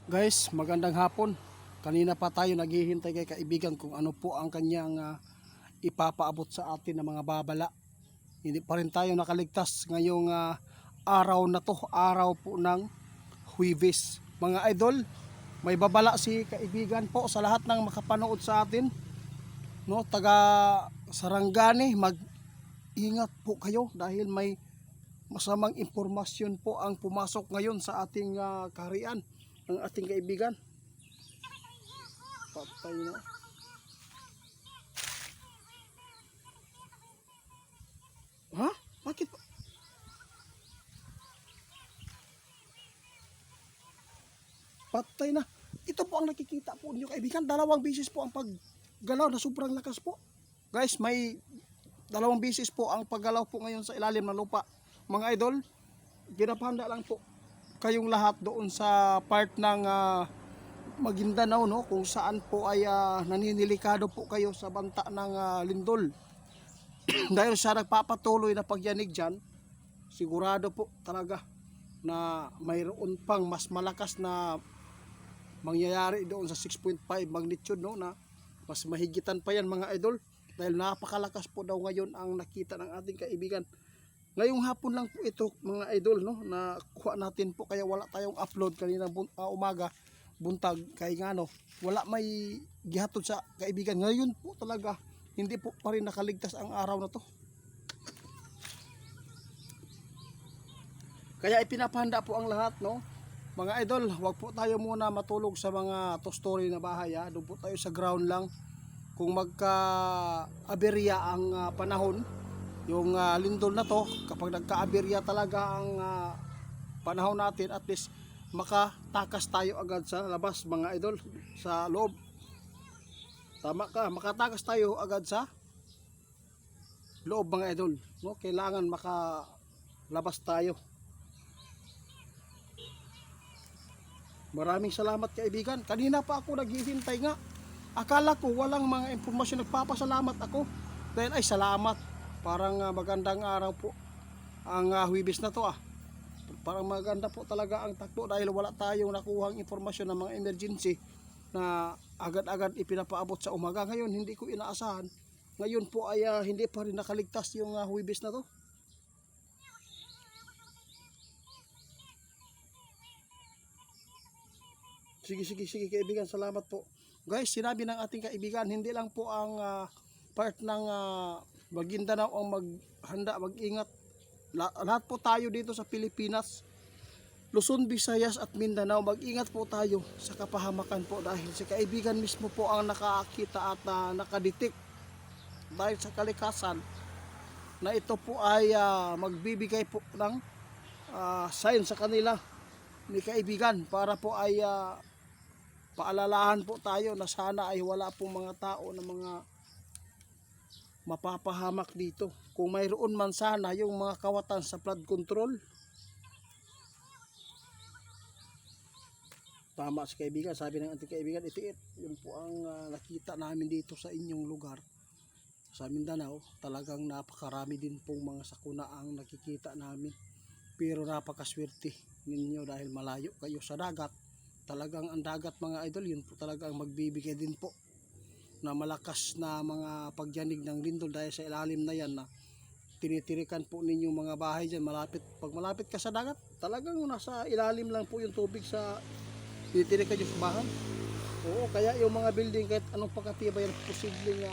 Guys, magandang hapon. Kanina pa tayo naghihintay kay kaibigan kung ano po ang kanyang ipapaabot sa atin ng mga babala. Hindi pa rin tayo nakaligtas ngayong araw na to, araw po ng Huwebes. Mga idol, may babala si kaibigan po sa lahat ng makapanood sa atin. No, taga Sarangani, mag-ingat po kayo dahil may masamang impormasyon po ang pumasok ngayon sa ating kaharian ng ating kaibigan. Patay na. Ha? Bakit? Patay na. Ito po ang nakikita po niyo kaibigan. Dalawang bisis po ang paggalaw na sobrang lakas po. Guys, may dalawang bisis po ang paggalaw po ngayon sa ilalim ng lupa. Mga idol, pinapahanda lang po kayong lahat doon sa part ng Maguindanao, no, kung saan po ay naninilikado po kayo sa banta ng lindol. Dahil siya nagpapatuloy na pagyanig dyan, sigurado po talaga na mayroon pang mas malakas na mangyayari doon sa 6.5 magnitude, no, na mas mahigitan pa yan mga idol. Dahil napakalakas po daw ngayon ang nakita ng ating kaibigan. Ngayong hapon lang po ito mga idol, no, na kuha natin po, kaya wala tayong upload kanina umaga, buntag, kay nga no, wala may gihatod sa kaibigan. Ngayon po talaga hindi po pa rin nakaligtas ang araw na to, kaya ipinapahanda po ang lahat, no, mga idol. Wag po tayo muna matulog sa mga two-story na bahay, doon po tayo sa ground lang. Kung magka-aberya ang panahon, yung lindol na to, kapag nagka-aberya talaga ang panahon natin, at least makatakas tayo agad sa labas mga idol, sa loob. Tama ka, makatakas tayo agad sa loob mga idol, no? Kailangan makalabas tayo. Maraming salamat kaibigan. Kanina pa ako naghihintay nga. Akala ko walang mga impormasyon, nagpapasalamat ako dahil ay salamat. Parang magandang araw po ang Huwebes na to. Parang maganda po talaga ang takbo dahil wala tayong nakuhang impormasyon ng mga emergency na agad-agad ipinapaabot sa umaga. Ngayon hindi ko inaasahan. Ngayon po ay hindi pa rin nakaligtas yung Huwebes na to. Sige kaibigan, salamat po. Guys, sinabi ng ating kaibigan, hindi lang po ang part ng Maguindanao ang maghanda, mag-ingat. Lahat po tayo dito sa Pilipinas, Luzon, Visayas at Mindanao, mag-ingat po tayo sa kapahamakan po dahil si kaibigan mismo po ang nakakita at nakadetect dahil sa kalikasan na ito po ay magbibigay po ng sign sa kanila ni kaibigan para po ay paalalahan po tayo na sana ay wala pong mga tao na mga mapapahamak dito. Kung mayroon man sana yung mga kawatan sa flood control. Tama si kaibigan, sabi ng ating kaibigan, itiit. Yun po ang nakita namin dito sa inyong lugar sa Mindanao. Talagang napakarami din pong mga sakuna ang nakikita namin. Pero napakaswerte ninyo dahil malayo kayo sa dagat. Talagang ang dagat mga idol, yun po talaga ang magbibigay din po na malakas na mga pagyanig ng lindol dahil sa ilalim na yan na tinitirikan po ninyong mga bahay dyan malapit. Pag malapit ka sa dagat, talagang nasa ilalim lang po yung tubig sa tinitirikan yung bahay. Oo, kaya yung mga building kahit anong pagkatibay yan, posibleng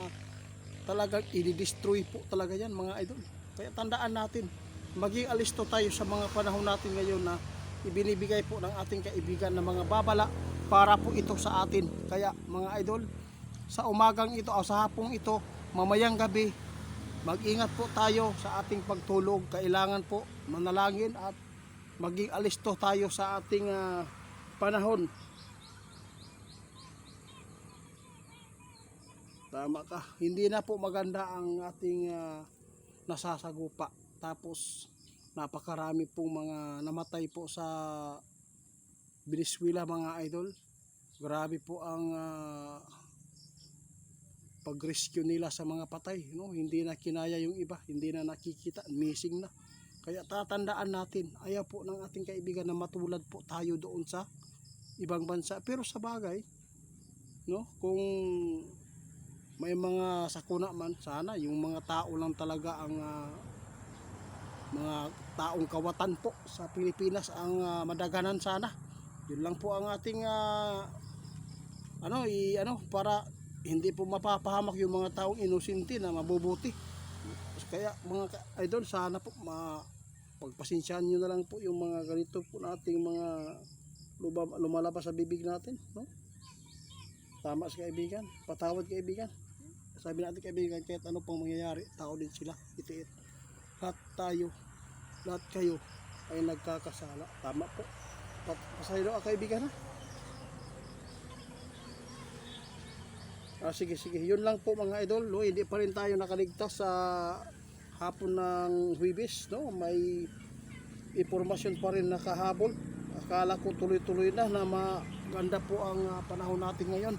talagang i-destroy po talaga yan mga idol. Kaya tandaan natin, maging alisto tayo sa mga panahon natin ngayon na ibinibigay po ng ating kaibigan na mga babala para po ito sa atin. Kaya mga idol, sa umagang ito o sa hapong ito, mamayang gabi, mag-ingat po tayo sa ating pagtulog. Kailangan po manalangin at maging alisto tayo sa ating panahon. Tama ka, hindi na po maganda ang ating nasasagupa. Tapos napakarami pong mga namatay po sa Venezuela mga idol. Grabe po ang pag-rescue nila sa mga patay, no? Hindi na kinaya yung iba, hindi na nakikita, missing na. Kaya tatandaan natin, ayaw po ng ating kaibigan na matulad po tayo doon sa ibang bansa. Pero sa bagay, no, kung may mga sakuna man, sana yung mga tao lang talaga ang mga taong kawatan po sa Pilipinas ang madaganan sana. Yun lang po ang ating para hindi po mapapahamak yung mga taong inosente na mabubuti. Kaya mga idol, sana po pagpasensyahan nyo na lang po yung mga ganito po nating mga lumalabas sa bibig natin, no? Tama sa kaibigan, patawad kaibigan. Sabi natin kaibigan, kahit ano pang mangyayari, tao din sila, itiit. Lahat tayo, lahat kayo ay nagkakasala. Tama po. Pasaylo ka kaibigan, ha? Sige, yun lang po mga idol, no? Hindi pa rin tayo nakaligtas sa hapon ng Huwebes, no? May impormasyon pa rin nakahabol. Akala ko tuloy-tuloy na maganda po ang panahon natin ngayon.